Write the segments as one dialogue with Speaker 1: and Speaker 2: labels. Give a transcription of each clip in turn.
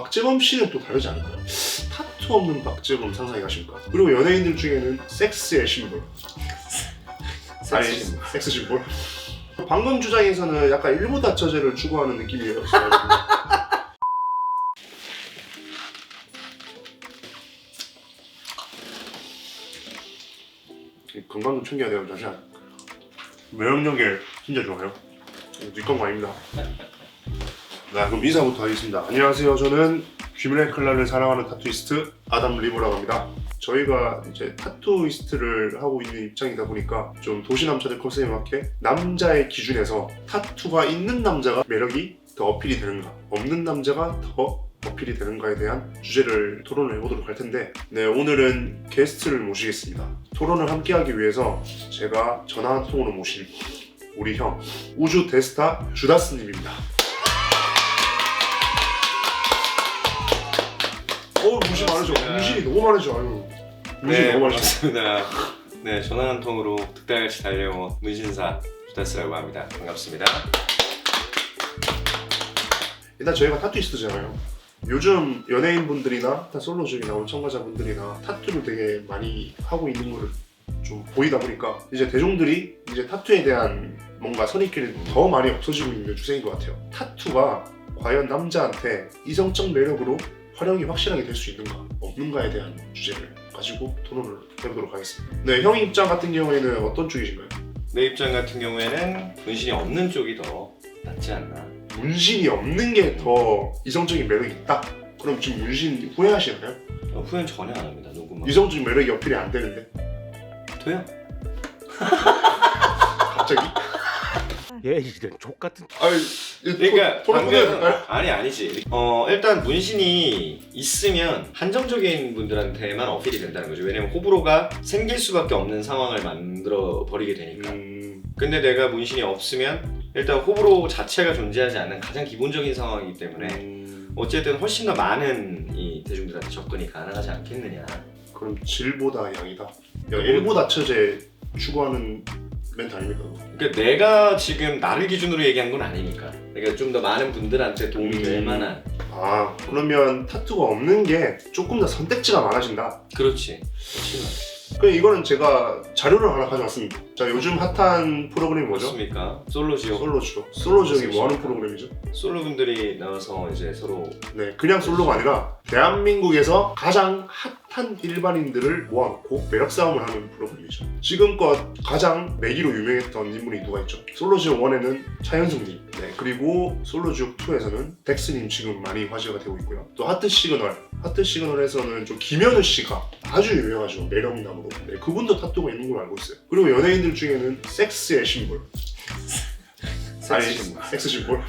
Speaker 1: 박재범 씨는 또 다르지 않을까요? 타투 없는 박재범 상상이 가십니까? 그리고 연예인들 중에는 섹스의 심볼. 아니, 섹스 심볼. 방금 주장에서는 약간 일부 다처제를 추구하는 느낌이에요. 건강 좀 챙겨야 돼요, 잠시만. 면역력이 진짜 좋아요. 니건 거 아닙니다. 네, 그럼 인사부터 하겠습니다. 안녕하세요. 저는 귀멸의 칼날을 사랑하는 타투이스트 아담 리보라고 합니다. 저희가 이제 타투이스트를 하고 있는 입장이다 보니까 좀 도시남자들 컨셉에 맞게 남자의 기준에서 타투가 있는 남자가 매력이 더 어필이 되는가, 없는 남자가 더 어필이 되는가에 대한 주제를 토론을 해보도록 할 텐데, 네, 오늘은 게스트를 모시겠습니다. 토론을 함께하기 위해서 제가 전화 한 통으로 모신 우리 형 우주 대스타 주다스님입니다. 문신 많으죠? 문신이 너무 많으죠? 아유, 문신이 너무 많으죠?
Speaker 2: 반갑습니다. 네, 전화 한 통으로 득달같이 달려온 문신사 주다스라고 합니다. 반갑습니다.
Speaker 1: 일단 저희가 타투이스트잖아요. 요즘 연예인분들이나 솔로즈이나 참가자분들이나 타투를 되게 많이 하고 있는 거를 좀 보이다 보니까 이제 대중들이 이제 타투에 대한 뭔가 선입견이 더 많이 없어지고 있는 추세인 것 같아요. 타투가 과연 남자한테 이성적 매력으로 활용이 확실하게 될 수 있는가 없는가에 대한 주제를 가지고 토론을 해보도록 하겠습니다. 네, 형 입장 같은 경우에는 어떤 쪽이신가요?
Speaker 2: 내 입장 같은 경우에는 문신이 없는 쪽이 더 낫지 않나.
Speaker 1: 문신이 없는 게 더 이성적인 매력이 있다? 그럼 지금 문신 후회하시나요?
Speaker 2: 후회는 전혀 안 합니다. 녹음만.
Speaker 1: 이성적인 매력이 어필이 안 되는데?
Speaker 2: 돼요?
Speaker 1: 갑자기?
Speaker 3: 얘 이런 족같은.
Speaker 1: 아니,
Speaker 2: 그러니까
Speaker 1: 토론 해볼까요?
Speaker 2: 아니지. 일단 문신이 있으면 한정적인 분들한테만 어필이 된다는 거죠. 왜냐면 호불호가 생길 수밖에 없는 상황을 만들어 버리게 되니까. 근데 내가 문신이 없으면 일단 호불호 자체가 존재하지 않는 가장 기본적인 상황이기 때문에 어쨌든 훨씬 더 많은 이 대중들한테 접근이 가능하지 않겠느냐.
Speaker 1: 그럼 질보다 양이다? 일보다 처제 추구하는 멘트 아닙니까?
Speaker 2: 그러니까 내가 지금 나를 기준으로 얘기한 건 아니니까. 그러니까 좀 더 많은 분들한테 도움이 될 만한.
Speaker 1: 아, 그러면 타투가 없는 게 조금 더 선택지가 많아진다?
Speaker 2: 그렇지.
Speaker 1: 그럼 이거는 제가 자료를 하나 가져왔습니다. 자, 요즘 핫한 프로그램이 뭐죠?
Speaker 2: 맞습니까? 솔로 지옥.
Speaker 1: 솔로죠. 솔로 지옥이 뭐 하는 프로그램이죠?
Speaker 2: 솔로 분들이 나와서 이제 서로
Speaker 1: 네, 그냥 솔로가 아니라 대한민국에서 가장 핫한 일반인들을 모아놓고 매력 싸움을 하는 프로그램이죠. 지금껏 가장 매기로 유명했던 인물이 누가 있죠? 솔로 지옥 1에는 차현숙님, 네, 그리고 솔로 지옥 2에서는 덱스님 지금 많이 화제가 되고 있고요. 또 하트 시그널에서는 좀 김현우 씨가 아주 유명하죠. 매력남으로. 네, 그분도 타투가 있는 걸로 알고 있어요. 그리고 연예인들 중에는 섹스의 심볼. 섹스 심볼.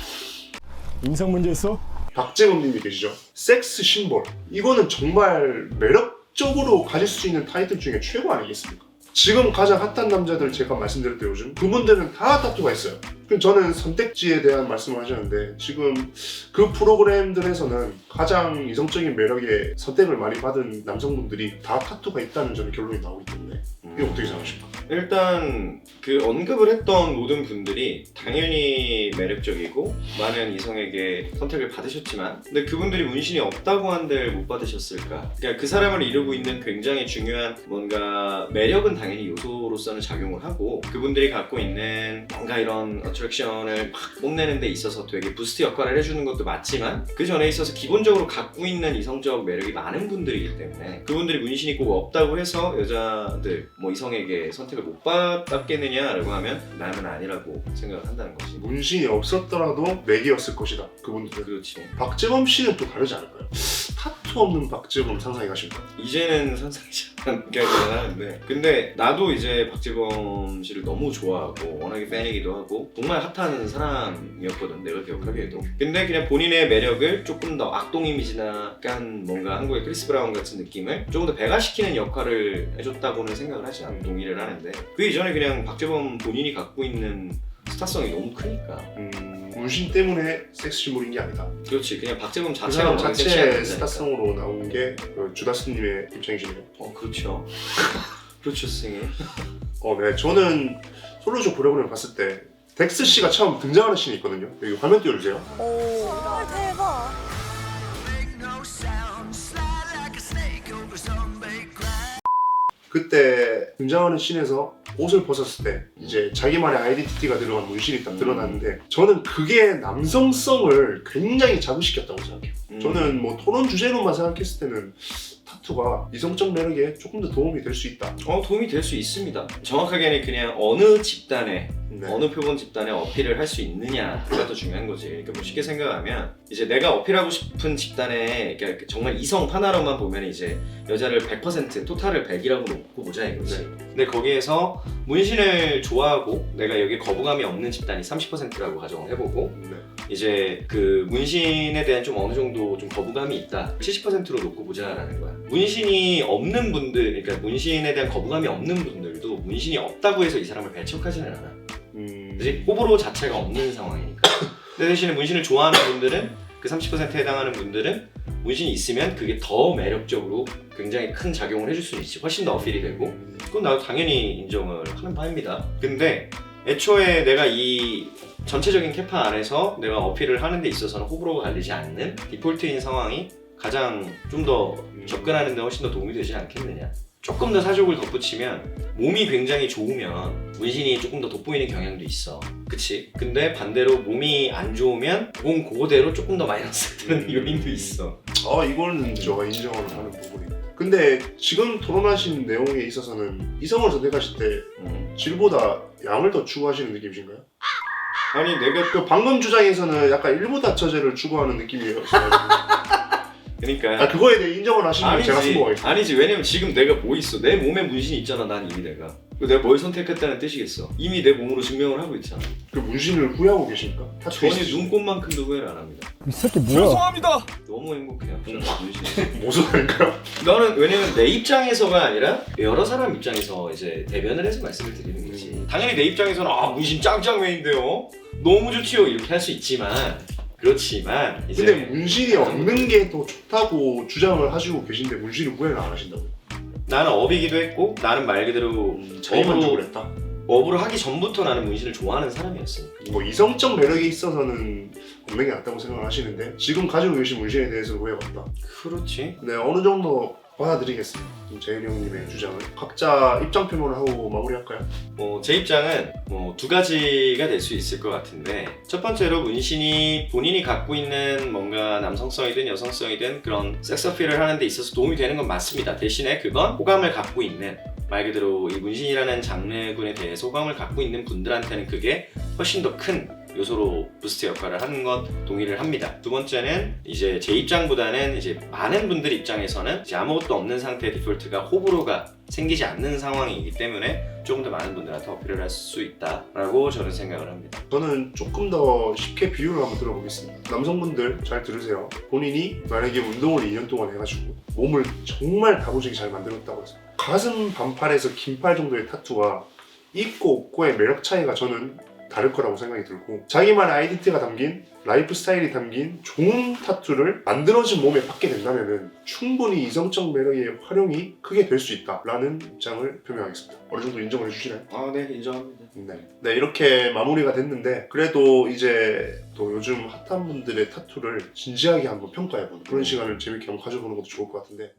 Speaker 3: 인성 문제 있어?
Speaker 1: 박재범 님이 계시죠? 섹스 심볼. 이거는 정말 매력적으로 가질 수 있는 타이틀 중에 최고 아니겠습니까? 지금 가장 핫한 남자들 제가 말씀드렸대 요즘 그분들은 다 타투가 있어요. 저는 선택지에 대한 말씀을 하셨는데 지금 그 프로그램들에서는 가장 이성적인 매력에 선택을 많이 받은 남성분들이 다 타투가 있다는 저는 결론이 나오기 때문에 이게 어떻게 생각하십니까?
Speaker 2: 일단 그 언급을 했던 모든 분들이 당연히 매력적이고 많은 이성에게 선택을 받으셨지만 근데 그분들이 문신이 없다고 한들 못 받으셨을까? 그러니까 그 사람을 이루고 있는 굉장히 중요한 뭔가 매력은 당연히 요소로서는 작용을 하고 그분들이 갖고 있는 뭔가 이런 어트랙션을 막 뽐내는 데 있어서 되게 부스트 역할을 해주는 것도 맞지만 그 전에 있어서 기본적으로 갖고 있는 이성적 매력이 많은 분들이기 때문에 그분들이 문신이 꼭 없다고 해서 여자들 뭐 이성에게 선택을 못 받겠느냐라고 하면 나는 아니라고 생각을 한다는 거지.
Speaker 1: 문신이 없었더라도 맥이었을 것이다 그분들은.
Speaker 2: 그렇지.
Speaker 1: 박재범 씨는 또 다르지 않을까요? 타투 없는 박재범 상상이 가십니까?
Speaker 2: 이제는 상상치 않게 하는데 근데 나도 이제 박재범 씨를 너무 좋아하고 워낙에 팬이기도 하고 정말 핫한 사람이었거든 내가 기억하기에도. 근데 그냥 본인의 매력을 조금 더 악동 이미지나 약간 뭔가 한국의 크리스 브라운 같은 느낌을 조금 더 배가시키는 역할을 해줬다고는 생각을 하지 않아. 동의를 하는데 그 이전에 그냥 박재범 본인이 갖고 있는 스타성이 너무 크니까.
Speaker 1: 문신 때문에 섹스 심볼인 게 아니다.
Speaker 2: 그렇지. 그냥 박재범
Speaker 1: 그
Speaker 2: 자체가
Speaker 1: 사람 자체의 스타성으로 나온 게 주다스님의 입장이시네요.
Speaker 2: 그렇죠. 그렇죠 선생님.
Speaker 1: 네, 저는 솔로쇼 프로그램을 봤을 때 덱스 씨가 처음 등장하는 씬이 있거든요. 여기 화면 띄워주세요.
Speaker 4: 오, 대박.
Speaker 1: 그때 등장하는 씬에서 옷을 벗었을 때 이제 자기만의 아이덴티티가 들어간 문신이 딱 드러났는데 저는 그게 남성성을 굉장히 자극시켰다고 생각해요. 저는 뭐 토론 주제로만 생각했을 때는 타투가 이성적 매력에 조금 더 도움이 될 수 있다.
Speaker 2: 도움이 될 수 있습니다. 정확하게는 그냥 어느 집단에
Speaker 1: 네.
Speaker 2: 어느 표본 집단에 어필을 할 수 있느냐가 더 중요한 거지. 그러니까 뭐 쉽게 생각하면 이제 내가 어필하고 싶은 집단에 그러니까 정말 이성 하나로만 보면 이제 여자를 100% 토탈을 100이라고 놓고 보자 이거지. 근데 거기에서 문신을 좋아하고 내가 여기 거부감이 없는 집단이 30%라고 가정을 해보고
Speaker 1: 네.
Speaker 2: 이제 그 문신에 대한 좀 어느 정도 좀 거부감이 있다 70%로 놓고 보자라는 거야. 문신이 없는 분들, 그러니까 문신에 대한 거부감이 없는 분들도 문신이 없다고 해서 이 사람을 배척하지는 않아. 그치? 호불호 자체가 없는 상황이니까. 근데 대신에 문신을 좋아하는 분들은 그 30%에 해당하는 분들은 문신이 있으면 그게 더 매력적으로 굉장히 큰 작용을 해줄 수는 있지. 훨씬 더 어필이 되고 그건 나도 당연히 인정을 하는 바입니다. 근데 애초에 내가 이 전체적인 캐파 안에서 내가 어필을 하는 데 있어서는 호불호가 갈리지 않는 디폴트인 상황이 가장 좀 더 접근하는 데 훨씬 더 도움이 되지 않겠느냐. 조금 더 사족을 덧붙이면 몸이 굉장히 좋으면 문신이 조금 더 돋보이는 경향도 있어. 그치? 근데 반대로 몸이 안 좋으면 몸 그거대로 조금 더 마이너스 되는 요인도 있어.
Speaker 1: 이거는 제가 인정하는 하는 부분이에요. 근데 지금 토론하신 내용에 있어서는 이성을 선택하실 때 질보다 양을 더 추구하시는 느낌이신가요?
Speaker 2: 아니 내가
Speaker 1: 그 방금 주장에서는 약간 일부 다처제를 추구하는 느낌이에요.
Speaker 2: 그러니까
Speaker 1: 그거에 대해 인정을 하시면 제가 승부하겠습니다.
Speaker 2: 아니지. 왜냐면 지금 내가 뭐 있어? 내 몸에 문신이 있잖아. 난 이미 내가 내가 뭘 선택했다는 뜻이겠어. 이미 내 몸으로 증명을 하고 있잖아.
Speaker 1: 그 문신을 후회하고 계십니까?
Speaker 2: 전혀 눈곱만큼도 후회를 안 합니다.
Speaker 3: 이 새끼 뭐야?
Speaker 2: 너무 행복해요. 저는 문신이.
Speaker 1: 무슨 말인가요?
Speaker 2: 나는 왜냐면 내 입장에서가 아니라 여러 사람 입장에서 이제 대변을 해서 말씀을 드리는 거지. 당연히 내 입장에서는 문신 짱짱맨인데요. 너무 좋지요 이렇게 할 수 있지만 그렇지만 이제
Speaker 1: 근데 문신이 없는 게 더 좋다고 주장을 하시고 계신데 문신을 후회를 안 하신다고요?
Speaker 2: 나는 업이기도 했고 나는 말 그대로
Speaker 1: 자의만족을 했다?
Speaker 2: 업으로 하기 전부터 나는 문신을 좋아하는 사람이었으니까.
Speaker 1: 뭐 이성적 매력에 있어서는 없는 게 낫다고 생각을 하시는데 지금 가지고 계신 문신에 대해서는 후회가 없다.
Speaker 2: 그렇지.
Speaker 1: 네, 어느 정도 받아들이겠습니다. 재현이 형님의 주장을 각자 입장 표명을 하고 마무리할까요?
Speaker 2: 제 입장은 두 가지가 될 수 있을 것 같은데 첫 번째로 문신이 본인이 갖고 있는 뭔가 남성성이든 여성성이든 그런 섹스 어필을 하는 데 있어서 도움이 되는 건 맞습니다. 대신에 그건 호감을 갖고 있는 말 그대로 이 문신이라는 장르군에 대해서 호감을 갖고 있는 분들한테는 그게 훨씬 더 큰 요소로 부스트 역할을 하는 건 동의를 합니다. 두 번째는 이제 제 입장보다는 이제 많은 분들 입장에서는 이제 아무것도 없는 상태의 디폴트가 호불호가 생기지 않는 상황이기 때문에 조금 더 많은 분들한테 어필을 할 수 있다라고 저는 생각을 합니다.
Speaker 1: 저는 조금 더 쉽게 비유를 한번 들어보겠습니다. 남성분들 잘 들으세요. 본인이 만약에 운동을 2년 동안 해가지고 몸을 정말 다부지게 잘 만들었다고 해서 가슴 반팔에서 긴팔 정도의 타투와 있고 없고의 매력 차이가 저는 다를 거라고 생각이 들고 자기만의 아이덴티티가 담긴 라이프 스타일이 담긴 좋은 타투를 만들어진 몸에 받게 된다면 충분히 이성적 매력의 활용이 크게 될 수 있다라는 입장을 표명하겠습니다. 어느 정도 인정을 해주시나요?
Speaker 2: 네, 인정합니다.
Speaker 1: 네, 이렇게 마무리가 됐는데 그래도 이제 또 요즘 핫한 분들의 타투를 진지하게 한번 평가해보는 그런 시간을 재밌게 한번 가져보는 것도 좋을 것 같은데